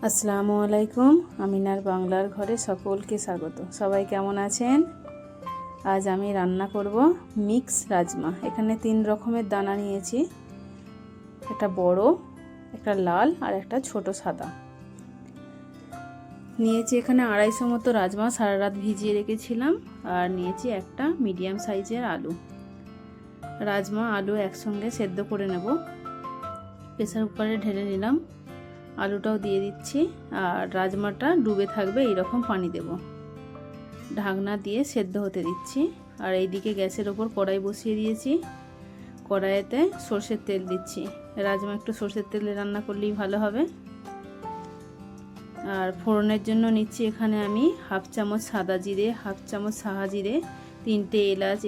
আসসালামু আলাইকুম। আমিনার বাংলার ঘরে সকলকে স্বাগত। সবাই কেমন আছেন? আজ আমি রান্না করব মিক্স রাজমা। এখানে 3 রকমের দানা নিয়েছি, একটা বড়, একটা লাল আর একটা ছোট সাদা নিয়েছি। এখানে 250 মতো রাজমা সারা রাত ভিজিয়ে রেখেছিলাম। আর নিয়েছি একটা মিডিয়াম সাইজের আলু। রাজমা আলু একসঙ্গে সেদ্ধ করে নেব। প্রেসার কুকারে ঢেলে নিলাম, আলুটাও দিয়ে দিচ্ছি। আর রাজমাটা ডুবে থাকবে এইরকম পানি দেব। ঢাকনা দিয়ে সেদ্ধ হতে দিচ্ছি। আর এইদিকে গ্যাসের ওপর কড়াই বসিয়ে দিয়েছি। কড়াইতে সরষের তেল দিচ্ছি। রাজমা একটু সরষের তেলে রান্না করলেই ভালো হবে। আর ফোড়নের জন্য নিচ্ছি এখানে আমি হাফ চামচ সাদা জিরে, হাফ চামচ সাহা জিরে, 3টে এলাচ,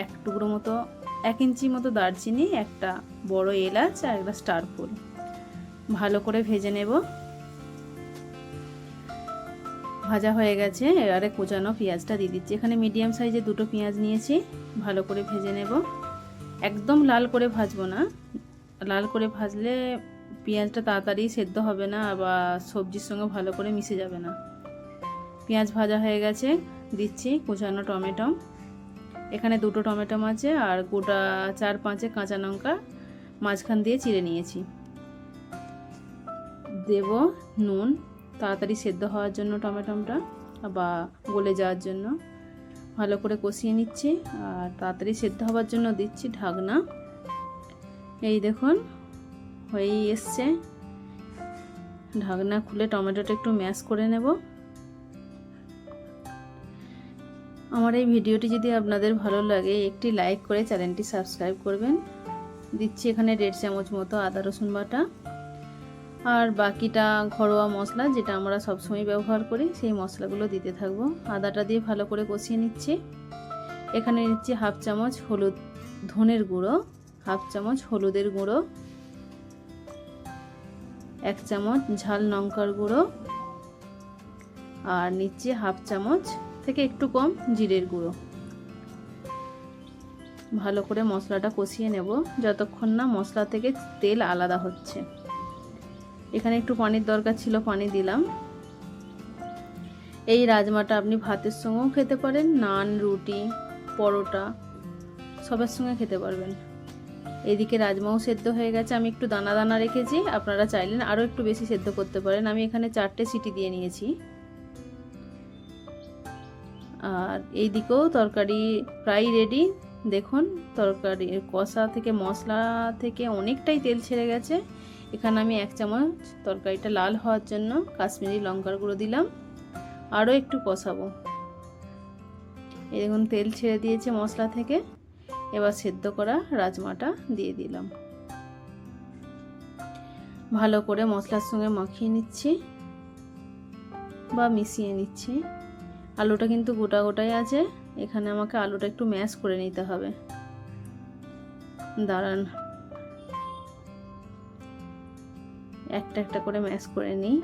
এক টুকরো মতো 1 ইঞ্চি মতো দারচিনি, একটা বড় এলাচ আর একটা স্টার ফুল ভালো করে ভেজে নেব। ভাজা হয়ে গেছে, এবারে কোচানো পেঁয়াজটা দিয়ে দিচ্ছি। এখানে মিডিয়াম সাইজে 2টো পেঁয়াজ নিয়েছি, ভালো করে ভেজে নেব। একদম লাল করে ভাজবো না, লাল করে ভাজলে পেঁয়াজটা তাড়াতাড়ি সেদ্ধ হবে না বা সবজির সঙ্গে ভালো করে মিশে যাবে না। পেঁয়াজ ভাজা হয়ে গেছে, দিচ্ছি কোচানো টমেটো। এখানে 2টো টমেটো আছে আর গোটা 4-5 কাঁচা লঙ্কা মাঝখান দিয়ে চিড়ে নিয়েছি। দেব নুন, তাড়াতাড়ি সেদ্ধ হওয়ার জন্য টমেটোটা বা গলে যাওয়ার জন্য। ভালো করে কষিয়ে নিচ্ছি। আর তাড়াতাড়ি সেদ্ধ হওয়ার জন্য দিচ্ছি ঢাকনা। এই দেখুন হয়েই এসছে। ঢাকনা খুলে টমেটোটা একটু ম্যাশ করে নেব। আমার এই ভিডিওটি যদি আপনাদের ভালো লাগে একটি লাইক করে চ্যানেলটি সাবস্ক্রাইব করবেন। দিচ্ছি এখানে 1.5 চামচ মতো আদা রসুন বাটা। আর বাকিটা ঘরোয়া মশলা যেটা আমরা সবসময় ব্যবহার করি সেই মশলাগুলো দিতে থাকবো। আদাটা দিয়ে ভালো করে কষিয়ে নিচ্ছি। এখানে নিচ্ছি হাফ চামচ হলুদ ধনের গুঁড়ো, হাফ চামচ হলুদের গুঁড়ো, 1 চামচ ঝাল লঙ্কার গুঁড়ো, আর নিচ্ছি হাফ চামচ থেকে একটু কম জিরের গুঁড়ো। ভালো করে মশলাটা কষিয়ে নেব যতক্ষণ না মশলা থেকে তেল আলাদা হচ্ছে। এখানে একটু পানির দরকার ছিল, পানি দিলাম। এই রাজমাটা আপনি ভাতের সঙ্গেও খেতে পারেন, নান, রুটি, পরোটা সবার সঙ্গে খেতে পারবেন। এদিকে রাজমাও সেদ্ধ হয়ে গেছে। আমি একটু দানা দানা রেখেছি, আপনারা চাইলেন আরও একটু বেশি সেদ্ধ করতে পারেন। আমি এখানে 4টে সিটি দিয়ে নিয়েছি। আর এইদিকেও তরকারি প্রায় রেডি। দেখুন তরকারি কষা থেকে মশলা থেকে অনেকটাই তেল ছেড়ে গেছে। এখানে আমি 1 চামচ তরকারিটা লাল হওয়ার জন্য কাশ্মীরি লঙ্কার গুঁড়ো দিলাম। আরও একটু কষাবো। এই দেখুন তেল ছেড়ে দিয়েছে মশলা থেকে। এবার সেদ্ধ করা রাজমাটা দিয়ে দিলাম। ভালো করে মশলার সঙ্গে মাখিয়ে নিচ্ছি বা মিশিয়ে নিচ্ছি। আলুটা কিন্তু গোটা গোটাই আছে, এখানে আমাকে আলুটা একটু ম্যাশ করে নিতে হবে। দাঁড়ান, একটা একটা করে ম্যাশ করে নিই।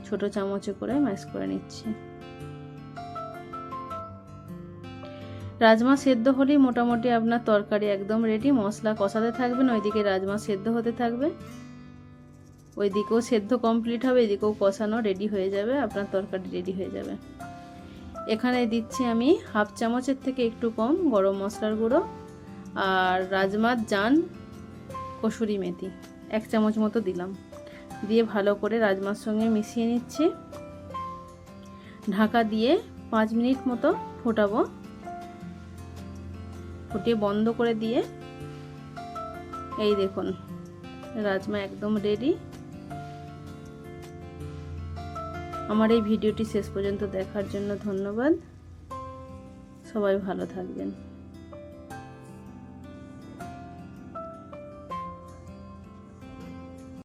ছোট চামচে করে ম্যাশ করে নিচ্ছি। রাজমা সেদ্ধ হলেই মোটামুটি আপনার তরকারি একদম রেডি। মশলা কষাতে থাকবেন, ওইদিকে রাজমা সেদ্ধ হতে থাকবে। ওইদিকেও সেদ্ধ কমপ্লিট হবে, এদিকেও কষানো রেডি হয়ে যাবে, আপনার তরকারি রেডি হয়ে যাবে। এখানে দিচ্ছি আমি হাফ চামচের থেকে একটু কম গরম মশলার গুঁড়ো আর রাজমার জান কসুরি মেথি 1 চামচ মতো দিলাম। দিয়ে ভালো করে রাজমার সঙ্গে মিশিয়ে নিচ্ছি। ঢাকা দিয়ে 5 মিনিট মতো ফোটাবো। ফুটিয়ে বন্ধ করে দিয়ে এই দেখুন রাজমা একদম রেডি। আমার এই ভিডিওটি শেষ পর্যন্ত দেখার জন্য ধন্যবাদ। সবাই ভালো থাকবেন।